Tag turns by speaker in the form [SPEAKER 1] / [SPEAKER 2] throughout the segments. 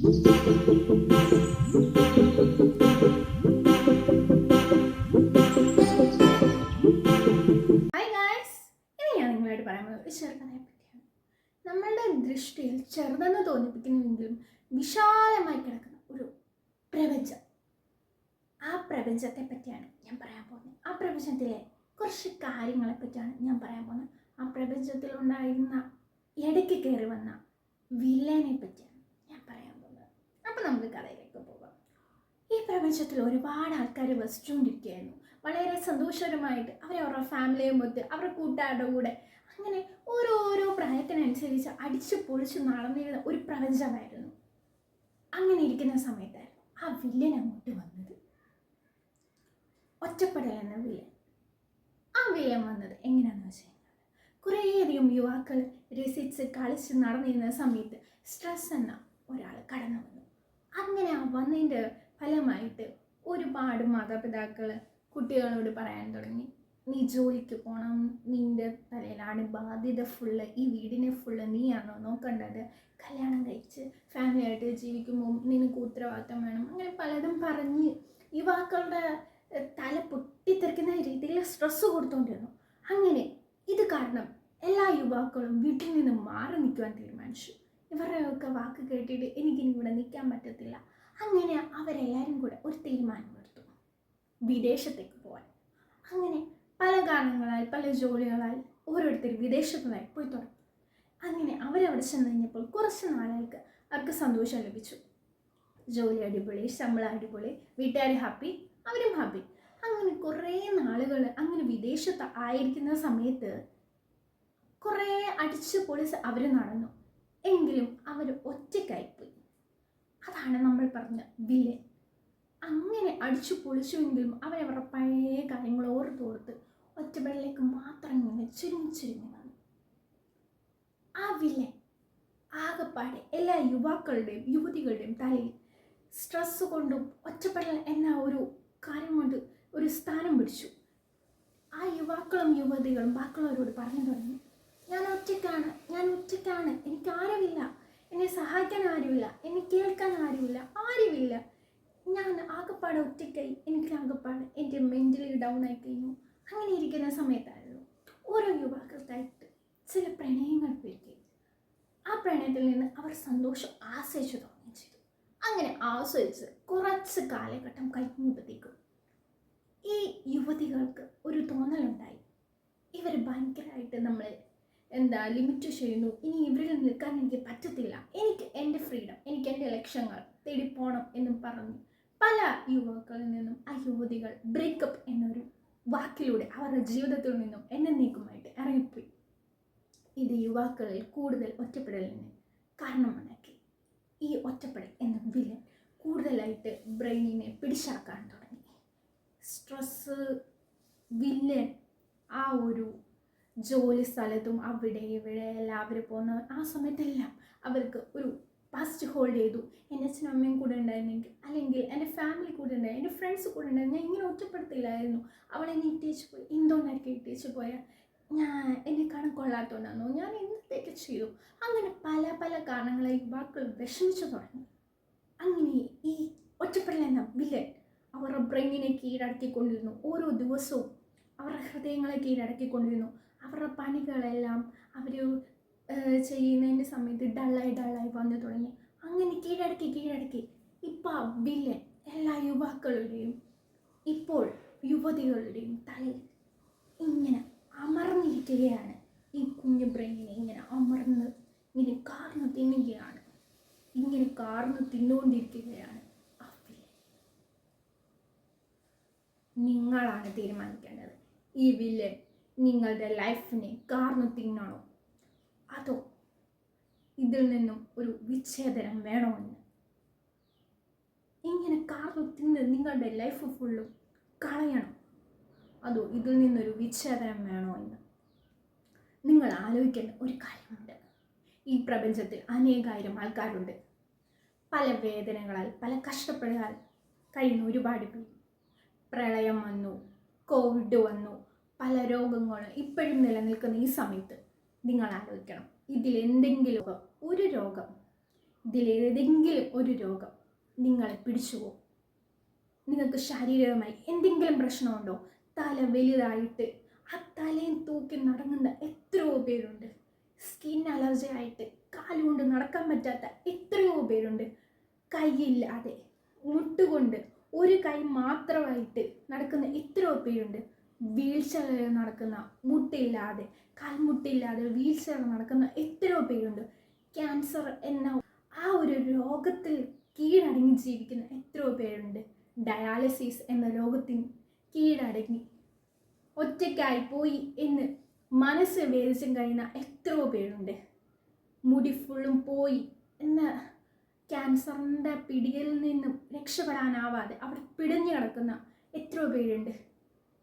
[SPEAKER 1] ചെറുകഥയെ പറ്റിയാണ്. നമ്മളുടെ ദൃഷ്ടിയിൽ ചെറുതെന്ന് തോന്നിപ്പിക്കുന്നുവെങ്കിലും വിശാലമായി കിടക്കുന്ന ഒരു പ്രപഞ്ചം. ആ പ്രപഞ്ചത്തെ പറ്റിയാണ് ഞാൻ പറയാൻ പോകുന്നത്. ആ പ്രപഞ്ചത്തിലെ കുറച്ച് കാര്യങ്ങളെ പറ്റിയാണ് ഞാൻ പറയാൻ പോകുന്നത്. ആ പ്രപഞ്ചത്തിൽ ഉണ്ടായിരുന്ന ഇടയ്ക്ക് കയറി വന്ന വില്ലനെ പറ്റിയാണ് ഞാൻ പറയാൻ പോകുന്നത്. അപ്പം നമുക്ക് കഥയിലേക്ക് പോകാം. ഈ പ്രപഞ്ചത്തിൽ ഒരുപാട് ആൾക്കാർ വസിച്ചുകൊണ്ടിരിക്കുകയായിരുന്നു. വളരെ സന്തോഷകരമായിട്ട് അവരവരുടെ ഫാമിലിയെ മൊത്ത് അവരുടെ കൂട്ടുകാരുടെ കൂടെ അങ്ങനെ ഓരോരോ പ്രായത്തിനനുസരിച്ച് അടിച്ചു പൊളിച്ച് നടന്നിരുന്ന ഒരു പ്രപഞ്ചമായിരുന്നു. അങ്ങനെ ഇരിക്കുന്ന സമയത്തായിരുന്നു ആ വില്ലൻ അങ്ങോട്ട് വന്നത്. ഒറ്റപ്പെടൽ എന്ന വില്ലൻ. ആ വില്ലൻ വന്നത് എങ്ങനെയാണെന്ന് വെച്ച് കഴിഞ്ഞാൽ, കുറേയധികം യുവാക്കൾ രസിച്ച് കളിച്ച് നടന്നിരുന്ന സമയത്ത് സ്ട്രെസ് എന്ന ഒരാൾ കടന്നു വന്നു. അങ്ങനെ ആ വന്നതിൻ്റെ ഫലമായിട്ട് ഒരുപാട് മാതാപിതാക്കൾ കുട്ടികളോട് പറയാൻ തുടങ്ങി, നീ ജോലിക്ക് പോകണം, നിൻ്റെ തലയിലാണ് ബാധ്യത ഫുള്ള്, ഈ വീടിനെ ഫുള്ള് നീയാണോ നോക്കേണ്ടത്, കല്യാണം കഴിച്ച് ഫാമിലി ആയിട്ട് ജീവിക്കുമ്പോൾ നിനക്ക് ഉത്തരവാദിത്തം വേണം, അങ്ങനെ പലതും പറഞ്ഞ് യുവാക്കളുടെ തല പൊട്ടിത്തെറിക്കുന്ന രീതിയിൽ സ്ട്രെസ്സ് കൊടുത്തുകൊണ്ടിരുന്നു. അങ്ങനെ ഇത് കാരണം എല്ലാ യുവാക്കളും വീട്ടിൽ നിന്ന് മാറി നിൽക്കുവാൻ തീരുമാനിച്ചു. ഇവരുടെയൊക്കെ വാക്ക് കേട്ടിട്ട് എനിക്കിനി ഇവിടെ നിൽക്കാൻ പറ്റത്തില്ല. അങ്ങനെ അവരെല്ലാവരും കൂടെ ഒരു തീരുമാനമെടുത്തു, വിദേശത്തേക്ക് പോകാൻ. അങ്ങനെ പല കാരണങ്ങളാൽ പല ജോലികളാൽ ഓരോരുത്തർ വിദേശത്തുനിന്നായി പോയി തുടങ്ങി. അങ്ങനെ അവരവിടെ ചെന്ന് കഴിഞ്ഞപ്പോൾ കുറച്ച് നാളുകൾക്ക് അവർക്ക് സന്തോഷം ലഭിച്ചു. ജോലി അടിപൊളി, ശമ്പളം അടിപൊളി, വീട്ടുകാർ ഹാപ്പി, അവരും ഹാപ്പി. അങ്ങനെ കുറേ നാളുകൾ അങ്ങനെ വിദേശത്ത് ആയിരിക്കുന്ന സമയത്ത് കുറേ അടിച്ചു പൊളിച്ച് അവർ നടന്നു. എങ്കിലും അവർ ഒറ്റയ്ക്കായിപ്പോയി. അതാണ് നമ്മൾ പറഞ്ഞ വില്ലൻ. അങ്ങനെ അടിച്ചു പൊളിച്ചുവെങ്കിലും അവരവരുടെ പഴയ കാര്യങ്ങൾ ഓർത്തോർത്ത് ഒറ്റപ്പെടലേക്ക് മാത്രം ഇങ്ങനെ ചുരുങ്ങി വന്നു. ആ വില്ലൻ ആകെപ്പാടെ എല്ലാ യുവാക്കളുടെയും യുവതികളുടെയും തലയിൽ സ്ട്രെസ് കൊണ്ടും ഒറ്റപ്പെടൽ എന്ന ഒരു കാര്യം കൊണ്ട് ഒരു സ്ഥാനം പിടിച്ചു. ആ യുവാക്കളും യുവതികളും ബാക്കിയുള്ളവരോട് പറഞ്ഞു തുടങ്ങി, ഞാൻ ഒറ്റയ്ക്കാണ്, എനിക്കാരുമില്ല, എന്നെ സഹായിക്കാൻ ആരുമില്ല, എന്നെ കേൾക്കാൻ ആരുമില്ല, ഞാൻ ആകെപ്പാടെ ഒറ്റയ്ക്കായി, എനിക്ക് ആകെപ്പാടെ എൻ്റെ മെൻ്റലി ഡൗൺ ആയി കഴിഞ്ഞു. അങ്ങനെ ഇരിക്കുന്ന സമയത്തായിരുന്നു ഓരോ യുവാക്കൾക്കായിട്ട് ചില പ്രണയങ്ങൾ പെരുകി. ആ പ്രണയത്തിൽ നിന്ന് അവർ സന്തോഷം ആസ്വദിച്ചു തുടങ്ങുകയും ചെയ്തു. അങ്ങനെ ആസ്വദിച്ച് കുറച്ച് കാലഘട്ടം കഴിയുമ്പോഴത്തേക്കും ഈ യുവതികൾക്ക് ഒരു തോന്നലുണ്ടായി, ഇവർ ഭയങ്കരമായിട്ട് നമ്മൾ ലിമിറ്റ് ചെയ്യുന്നു, ഇനി ഇവരിൽ നിൽക്കാൻ എനിക്ക് പറ്റത്തില്ല, എനിക്ക് എൻ്റെ ഫ്രീഡം, എനിക്ക് എൻ്റെ ലക്ഷ്യങ്ങൾ തേടിപ്പോണം എന്നും പറഞ്ഞു പല യുവാക്കളിൽ നിന്നും ആ യുവതികൾ ബ്രേക്കപ്പ് എന്നൊരു വാക്കിലൂടെ അവരുടെ ജീവിതത്തിൽ നിന്നും എന്നേക്കുമായിട്ട് ഇറങ്ങിപ്പോയി. ഇത് യുവാക്കളിൽ കൂടുതൽ ഒറ്റപ്പെടലിന് കാരണമുണ്ടാക്കി. ഈ ഒറ്റപ്പെടൽ എന്ന വില്ലൻ കൂടുതലായിട്ട് ബ്രെയിനിനെ പിടിച്ചാക്കാൻ തുടങ്ങി. സ്ട്രെസ്സ് വില്ലൻ ആ ഒരു ജോലി സ്ഥലത്തും അവിടെ ഇവിടെ എല്ലാവരും പോകുന്ന ആ സമയത്തെല്ലാം അവർക്ക് ഒരു പാസ്റ്റ് ഹോൾഡ് ചെയ്തു. എൻ്റെ അച്ഛനും അമ്മയും കൂടെ ഉണ്ടായിരുന്നെങ്കിൽ, അല്ലെങ്കിൽ എൻ്റെ ഫാമിലി കൂടെ ഉണ്ടായി, എൻ്റെ ഫ്രണ്ട്സ് കൂടെ ഉണ്ടായിരുന്നു, ഞാൻ ഇങ്ങനെ ഒറ്റപ്പെടുത്തില്ലായിരുന്നു. അവളെന്നെ ഇട്ടേച്ച് പോയി, എന്തുകൊണ്ടായിരിക്കും ഇട്ടേച്ച് പോയാൽ, ഞാൻ എന്നെ കാണാൻ കൊള്ളാത്തതുകൊണ്ടാണോ, ഞാൻ എന്തൊക്കെ ചെയ്തു, അങ്ങനെ പല പല കാരണങ്ങളെ യുവാക്കൾ വിഷമിച്ചു തുടങ്ങി. അങ്ങനെ ഈ ഒറ്റപ്പെടൽ എന്ന വില്ലൻ അവരുടെ ബ്രെയിനിനെ കീഴടക്കിക്കൊണ്ടിരുന്നു. ഓരോ ദിവസവും അവരുടെ ഹൃദയങ്ങളെ കീഴടക്കിക്കൊണ്ടിരുന്നു. അവരുടെ പണികളെല്ലാം അവർ ചെയ്യുന്നതിൻ്റെ സമയത്ത് ഡള്ളായി വന്നു തുടങ്ങി. അങ്ങനെ കീഴടക്കി ഇപ്പോൾ ആ വില്ലൻ എല്ലാ യുവാക്കളുടെയും ഇപ്പോൾ യുവതികളുടെയും തലയിൽ ഇങ്ങനെ അമർന്നിരിക്കുകയാണ്. ഈ കുഞ്ഞു ബ്രെയിനിനെ ഇങ്ങനെ അമർന്ന് ഇങ്ങനെ കാർന്ന് തിന്നുകയാണ്. ഇങ്ങനെ കാർന്ന് തിന്നുകൊണ്ടിരിക്കുകയാണ് ആ വില്ലൻ. നിങ്ങളാണ് തീരുമാനിക്കേണ്ടത്, ഈ വില്ലൻ നിങ്ങളുടെ ലൈഫിനെ കാർന്നു തിന്നണോ, അതോ ഇതിൽ നിന്നും ഒരു വിച്ഛേദനം വേണമെന്ന്. ഇങ്ങനെ കാർന്നു തിന്ന് നിങ്ങളുടെ ലൈഫ് ഫുള്ളും കളയണം, അതോ ഇതിൽ നിന്നൊരു വിച്ഛേദനം വേണോ എന്ന് നിങ്ങൾ ആലോചിക്കേണ്ട ഒരു കാര്യമുണ്ട്. ഈ പ്രപഞ്ചത്തിൽ അനേകായിരം ആൾക്കാരുണ്ട്. പല വേദനകളാൽ പല കഷ്ടപ്പെടാൽ കഴിയുന്ന ഒരുപാട് പേര്. പ്രളയം വന്നു, കോവിഡ് വന്നു, പല രോഗങ്ങളും ഇപ്പോഴും നിലനിൽക്കുന്ന ഈ സമയത്ത് നിങ്ങൾ ആലോചിക്കണം, ഇതിലെന്തെങ്കിലും ഒരു രോഗം ഇതിലേതെങ്കിലും ഒരു രോഗം നിങ്ങളെ പിടിച്ചുപോകും. നിങ്ങൾക്ക് ശാരീരികമായി എന്തെങ്കിലും പ്രശ്നമുണ്ടോ? തല വലുതായിട്ട് ആ തലയും തൂക്കി നടങ്ങുന്ന എത്രയോ പേരുണ്ട്. സ്കിൻ അലർജി ആയിട്ട് കാലുകൊണ്ട് നടക്കാൻ പറ്റാത്ത എത്രയോ പേരുണ്ട്. കൈയില്ലാതെ മുട്ടുകൊണ്ട് ഒരു കൈ മാത്രമായിട്ട് നടക്കുന്ന എത്രയോ പേരുണ്ട്. വീൽ ചെയറിൽ നടക്കുന്ന, മുട്ടില്ലാതെ കാൽമുട്ടില്ലാതെ വീൽ ചെയറിൽ നടക്കുന്ന എത്രയോ പേരുണ്ട്. ക്യാൻസർ എന്ന ആ ഒരു രോഗത്തിൽ കീഴടങ്ങി ജീവിക്കുന്ന എത്രയോ പേരുണ്ട്. ഡയാലിസിസ് എന്ന രോഗത്തിന് കീഴടങ്ങി ഒറ്റയ്ക്കായി പോയി എന്ന് മനസ്സ് വേദിച്ചും കഴിയുന്ന എത്രയോ പേരുണ്ട്. മുടി ഫുള്ളും പോയി എന്ന ക്യാൻസറിൻ്റെ പിടിയിൽ നിന്നും രക്ഷപ്പെടാനാവാതെ അവിടെ പിടിഞ്ഞു കിടക്കുന്ന എത്രയോ പേരുണ്ട്.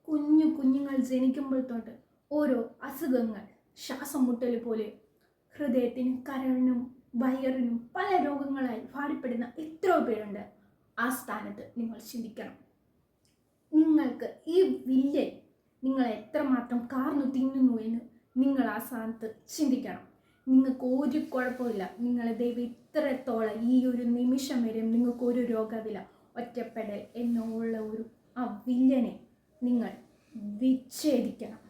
[SPEAKER 1] കുഞ്ഞുങ്ങൾ ജനിക്കുമ്പോൾ തൊട്ട് ഓരോ അസുഖങ്ങൾ, ശ്വാസം മുട്ടൽ പോലെ ഹൃദയത്തിനും കരളിനും വയറിനും പല രോഗങ്ങളായി ഭാരപ്പെടുന്ന എത്രയോ പേരുണ്ട്. ആ സ്ഥാനത്ത് നിങ്ങൾ ചിന്തിക്കണം. നിങ്ങൾക്ക് ഈ വില്ലൻ നിങ്ങളെ എത്രമാത്രം കാർന്നു തിന്നുന്നു എന്ന് നിങ്ങൾ ആ സ്ഥാനത്ത് ചിന്തിക്കണം. നിങ്ങൾക്ക് ഒരു കുഴപ്പമില്ല. നിങ്ങളെ ദൈവം ഇത്രത്തോളം ഈ ഒരു നിമിഷം വരെ നിങ്ങൾക്ക് ഒരു രോഗമില്ല. ഒറ്റപ്പെടൽ എന്നുള്ള ഒരു ആ വില്ലനെ നിങ്ങൾ വിച്ഛേദിക്കണം.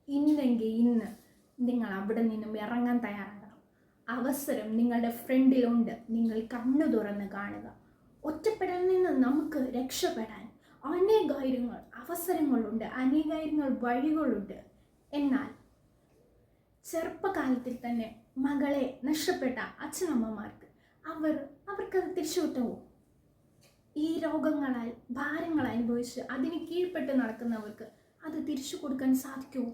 [SPEAKER 1] ഇന്നെങ്കിൽ ഇന്ന് നിങ്ങൾ അവിടെ നിന്നും ഇറങ്ങാൻ തയ്യാറാകണം. അവസരം നിങ്ങളുടെ ഫ്രണ്ടിലുണ്ട്. നിങ്ങൾ കണ്ണു തുറന്ന് കാണുക. ഒറ്റപ്പെടലിൽ നിന്ന് നമുക്ക് രക്ഷപ്പെടാൻ അനേകായിരം അവസരങ്ങളുണ്ട്, അനേകായിരം വഴികളുണ്ട്. എന്നാൽ ചെറുപ്പകാലത്തിൽ തന്നെ മകളെ നഷ്ടപ്പെട്ട അച്ഛനമ്മമാർക്ക് അവർക്കത് തിരിച്ചു കിട്ടുമോ? ഈ രോഗങ്ങളാൽ ഭാരങ്ങൾ അനുഭവിച്ച് അതിന് കീഴ്പ്പെട്ട് നടക്കുന്നവർക്ക് അത് തിരിച്ചു കൊടുക്കാൻ സാധിക്കുമോ?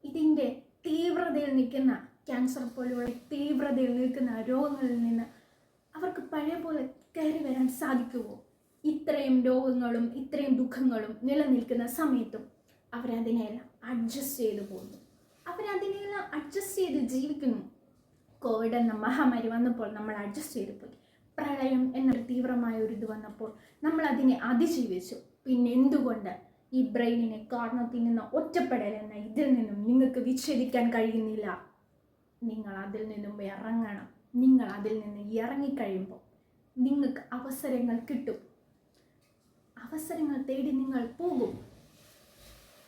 [SPEAKER 1] ഇതിൻ്റെ തീവ്രതയിൽ നിൽക്കുന്ന ക്യാൻസർ പോലുള്ള തീവ്രതയിൽ നിൽക്കുന്ന രോഗങ്ങളിൽ നിന്ന് അവർക്ക് പഴയ പോലെ കയറി വരാൻ സാധിക്കുമോ? ഇത്രയും രോഗങ്ങളും ഇത്രയും ദുഃഖങ്ങളും നിലനിൽക്കുന്ന സമയത്തും അവരതിനെല്ലാം അഡ്ജസ്റ്റ് ചെയ്തു പോകുന്നു. അവരതിനെല്ലാം അഡ്ജസ്റ്റ് ചെയ്ത് ജീവിക്കുന്നു. കോവിഡ് എന്ന മഹാമാരി വന്നപ്പോൾ നമ്മൾ അഡ്ജസ്റ്റ് ചെയ്തു പോയി. പ്രളയം എന്നൊരു തീവ്രമായ ഒരു ഇത് വന്നപ്പോൾ നമ്മൾ അതിനെ അതിജീവിച്ചു. പിന്നെ എന്തുകൊണ്ട് ഈ ബ്രെയിനിനെ കാരണത്തിൽ നിന്ന് ഒറ്റപ്പെടൽ എന്ന ഇതിൽ നിന്നും നിങ്ങൾക്ക് വിച്ഛേദിക്കാൻ കഴിയുന്നില്ല? നിങ്ങൾ അതിൽ നിന്നും ഇറങ്ങണം. നിങ്ങൾ അതിൽ നിന്ന് ഇറങ്ങിക്കഴിയുമ്പോൾ നിങ്ങൾക്ക് അവസരങ്ങൾ കിട്ടും. അവസരങ്ങൾ തേടി നിങ്ങൾ പോകും.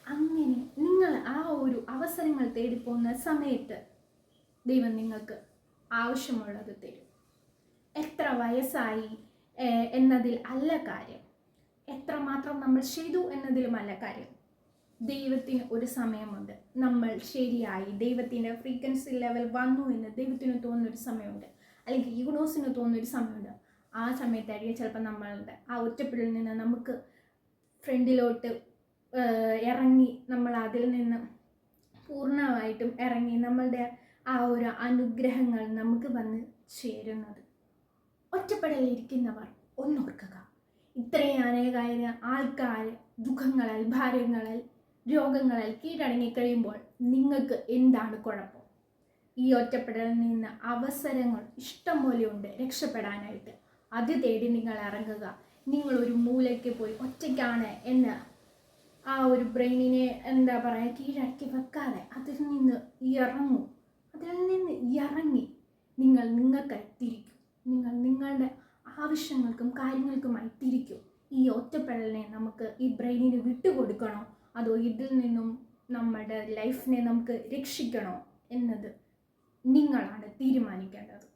[SPEAKER 1] അങ്ങനെ നിങ്ങൾ ആ ഒരു അവസരങ്ങൾ തേടി പോകുന്ന സമയത്ത് ദൈവം നിങ്ങൾക്ക് ആവശ്യമുള്ളത് തരും. എത്ര വയസ്സായി എന്നതിൽ അല്ല കാര്യം, എത്രമാത്രം നമ്മൾ ചെയ്തു എന്നതിലുമല്ല കാര്യം. ദൈവത്തിന് ഒരു സമയമുണ്ട്. നമ്മൾ ശരിയായി ദൈവത്തിൻ്റെ ഫ്രീക്വൻസി ലെവൽ വന്നു എന്ന് ദൈവത്തിന് തോന്നുന്നൊരു സമയമുണ്ട്, അല്ലെങ്കിൽ യൂണിവേഴ്സിന് തോന്നുന്നൊരു സമയമുണ്ട്. ആ സമയത്തായിരിക്കും ചിലപ്പോൾ നമ്മളുടെ ആ ഒറ്റപ്പെടലിൽ നിന്ന് നമുക്ക് ഫ്രണ്ടിലോട്ട് ഇറങ്ങി നമ്മൾ അതിൽ നിന്ന് പൂർണ്ണമായിട്ടും ഇറങ്ങി നമ്മളുടെ ആ ഒരു അനുഗ്രഹങ്ങൾ നമുക്ക് വന്ന് ചേരുന്നത്. ഒറ്റപ്പെടലിരിക്കുന്നവർ ഒന്നോർക്കുക. ഇത്രയും അനേകായിരം ആൾക്കാർ ദുഃഖങ്ങളാൽ, ഭാരങ്ങളാൽ, രോഗങ്ങളാൽ കീഴടങ്ങിക്കഴിയുമ്പോൾ നിങ്ങൾക്ക് എന്താണ് കുഴപ്പം? ഈ ഒറ്റപ്പെടലിൽ നിന്ന് അവസരങ്ങൾ ഇഷ്ടം പോലെയുണ്ട് രക്ഷപ്പെടാനായിട്ട്. അത് തേടി നിങ്ങൾ ഇറങ്ങുക. നിങ്ങളൊരു മൂലയ്ക്ക് പോയി ഒറ്റയ്ക്കാണ് എന്ന് ആ ഒരു ബ്രെയിനിനെ കീഴടക്കി വെക്കാതെ അതിൽ നിന്ന് ഇറങ്ങൂ. അതിൽ നിന്ന് ഇറങ്ങി നിങ്ങൾ നിങ്ങൾക്കായി തിരിക്കും. നിങ്ങൾ നിങ്ങളുടെ ആവശ്യങ്ങൾക്കും കാര്യങ്ങൾക്കുമായി തിരിക്കും. ഈ ഒറ്റപ്പെടലിനെ നമുക്ക് ഈ ബ്രെയിനിന് വിട്ടുകൊടുക്കണോ, അതോ ഇതിൽ നിന്നും നമ്മുടെ ലൈഫിനെ നമുക്ക് രക്ഷിക്കണോ എന്നത് നിങ്ങളാണ് തീരുമാനിക്കേണ്ടത്.